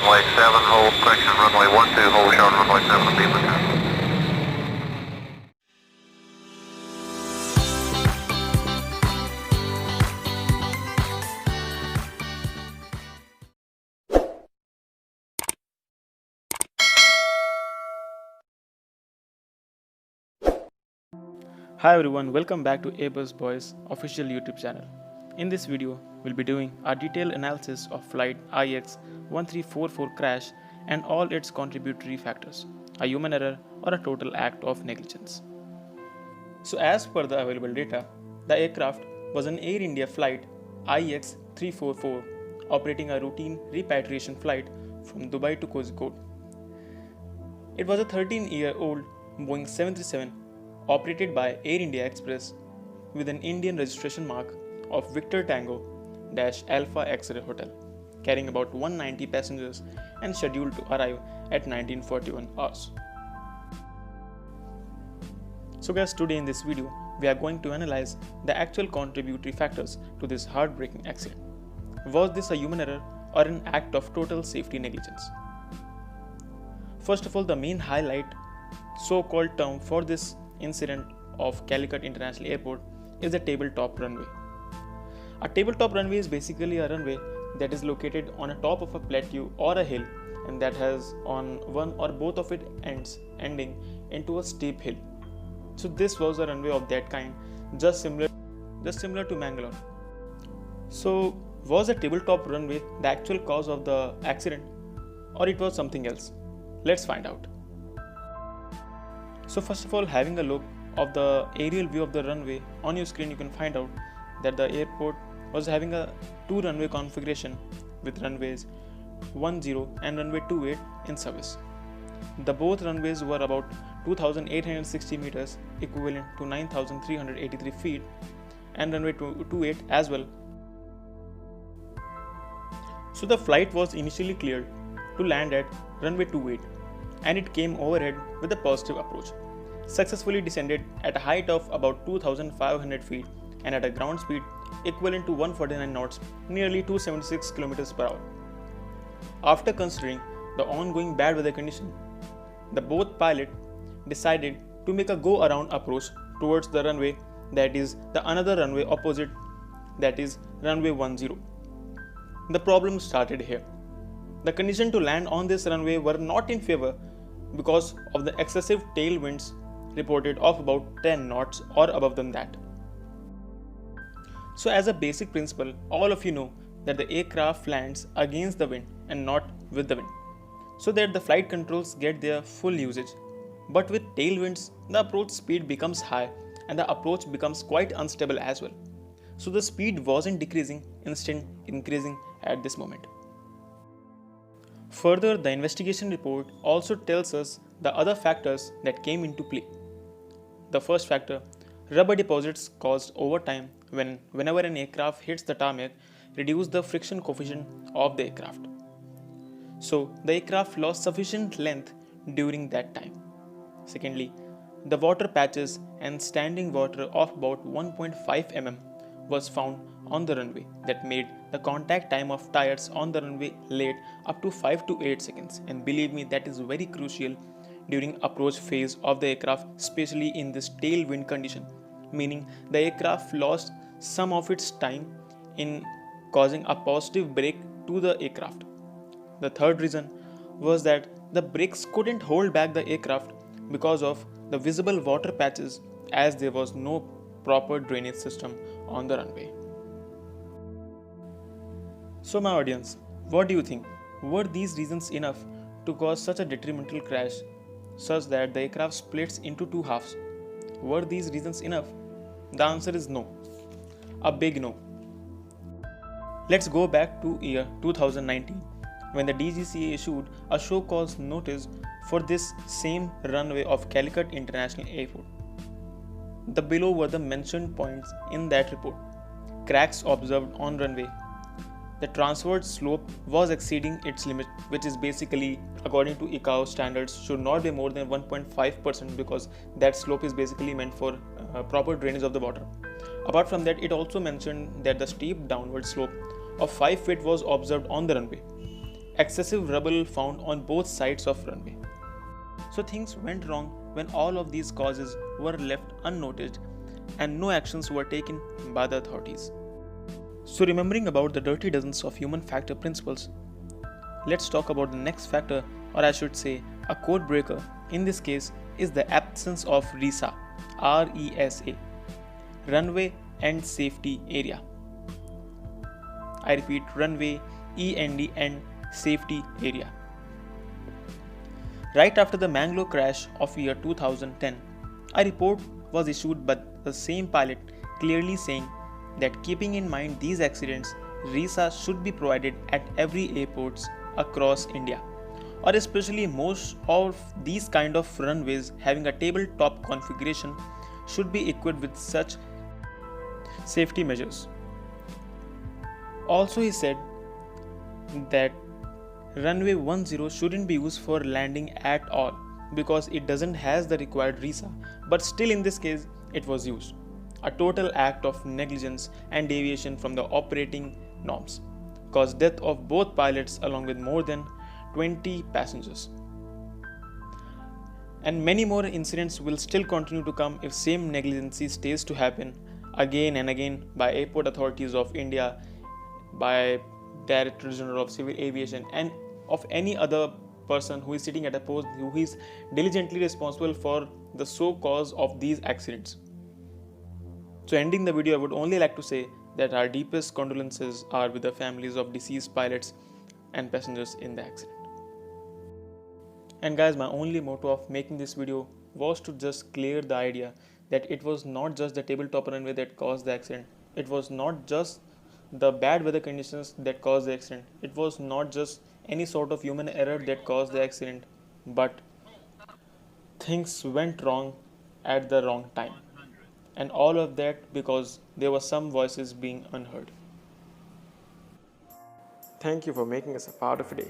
Runway 7, hold, correction, runway 12, hold short, runway 7, be return. Hi everyone, welcome back to Airbus Boys official YouTube channel. In this video, we'll be doing a detailed analysis of flight IX1344 crash and all its contributory factors, a human error or a total act of negligence. So as per the available data, the aircraft was an Air India flight IX344 operating a routine repatriation flight from Dubai to Kozhikode. It was a 13-year-old Boeing 737 operated by Air India Express with an Indian registration mark of Victor Tango Alpha X-ray Hotel, carrying about 190 passengers and scheduled to arrive at 1941 hours. So guys, today in this video, we are going to analyze the actual contributory factors to this heartbreaking accident. Was this a human error or an act of total safety negligence? First of all, the main highlight, so-called term for this incident of Calicut International Airport is the tabletop runway. A tabletop runway is basically a runway that is located on a top of a plateau or a hill and that has on one or both of its ends ending into a steep hill. So this was a runway of that kind, just similar to Mangalore. So was the tabletop runway the actual cause of the accident or it was something else? Let's find out. So first of all, having a look of the aerial view of the runway on your screen, you can find out that the airport was having a two runway configuration with runways 10 and runway 28 in service. The both runways were about 2,860 meters, equivalent to 9,383 feet, and runway 28 as well. So the flight was initially cleared to land at runway 28 and it came overhead with a positive approach, successfully descended at a height of about 2,500 feet and at a ground speed equivalent to 149 knots, nearly 276 km per hour. After considering the ongoing bad weather condition, the both pilot decided to make a go-around approach towards the runway, that is the another runway opposite, that is runway 10. The problem started here. The conditions to land on this runway were not in favor because of the excessive tailwinds reported of about 10 knots or above than that. So as a basic principle, all of you know that the aircraft lands against the wind and not with the wind, so that the flight controls get their full usage. But with tailwinds, the approach speed becomes high and the approach becomes quite unstable as well. So the speed wasn't decreasing, instead increasing at this moment. Further, the investigation report also tells us the other factors that came into play. The first factor, rubber deposits caused over time whenever an aircraft hits the tarmac reduce the friction coefficient of the aircraft. So the aircraft lost sufficient length during that time. Secondly, the water patches and standing water of about 1.5 mm was found on the runway that made the contact time of tires on the runway late up to 5 to 8 seconds, and believe me, that is very crucial during approach phase of the aircraft, especially in this tailwind condition, meaning the aircraft lost some of its time in causing a positive brake to the aircraft. The third reason was that the brakes couldn't hold back the aircraft because of the visible water patches, as there was no proper drainage system on the runway. So my audience, what do you think? Were these reasons enough to cause such a detrimental crash such that the aircraft splits into two halves? Were these reasons enough? The answer is no. A big no. Let's go back to year 2019 when the DGCA issued a show cause notice for this same runway of Calicut International Airport. The below were the mentioned points in that report. Cracks observed on runway. The transverse slope was exceeding its limit, which is basically, according to ICAO standards, should not be more than 1.5% because that slope is basically meant for proper drainage of the water. Apart from that, it also mentioned that the steep downward slope of 5 feet was observed on the runway. excessive rubble found on both sides of runway. So things went wrong when all of these causes were left unnoticed and no actions were taken by the authorities. So remembering about the dirty dozens of human factor principles, let's talk about the next factor, or I should say a code breaker. In this case is the absence of RESA, RESA, runway end safety area. I repeat, runway END end safety area. Right after the Mangalore crash of year 2010, a report was issued by the same pilot clearly saying that keeping in mind these accidents, RESA should be provided at every airports across India, or especially most of these kind of runways having a tabletop configuration should be equipped with such safety measures. Also, he said that runway 10 shouldn't be used for landing at all because it doesn't has the required RESA, but still in this case it was used. A total act of negligence and deviation from the operating norms caused death of both pilots along with more than 20 passengers. And many more incidents will still continue to come if same negligence stays to happen again and again by airport authorities of India, by Director General of Civil Aviation, and of any other person who is sitting at a post who is diligently responsible for the so cause of these accidents. So ending the video, I would only like to say that our deepest condolences are with the families of deceased pilots and passengers in the accident. And guys, my only motto of making this video was to just clear the idea that it was not just the tabletop runway that caused the accident. It was not just the bad weather conditions that caused the accident. It was not just any sort of human error that caused the accident, but things went wrong at the wrong time. And all of that because there were some voices being unheard. Thank you for making us a part of a day.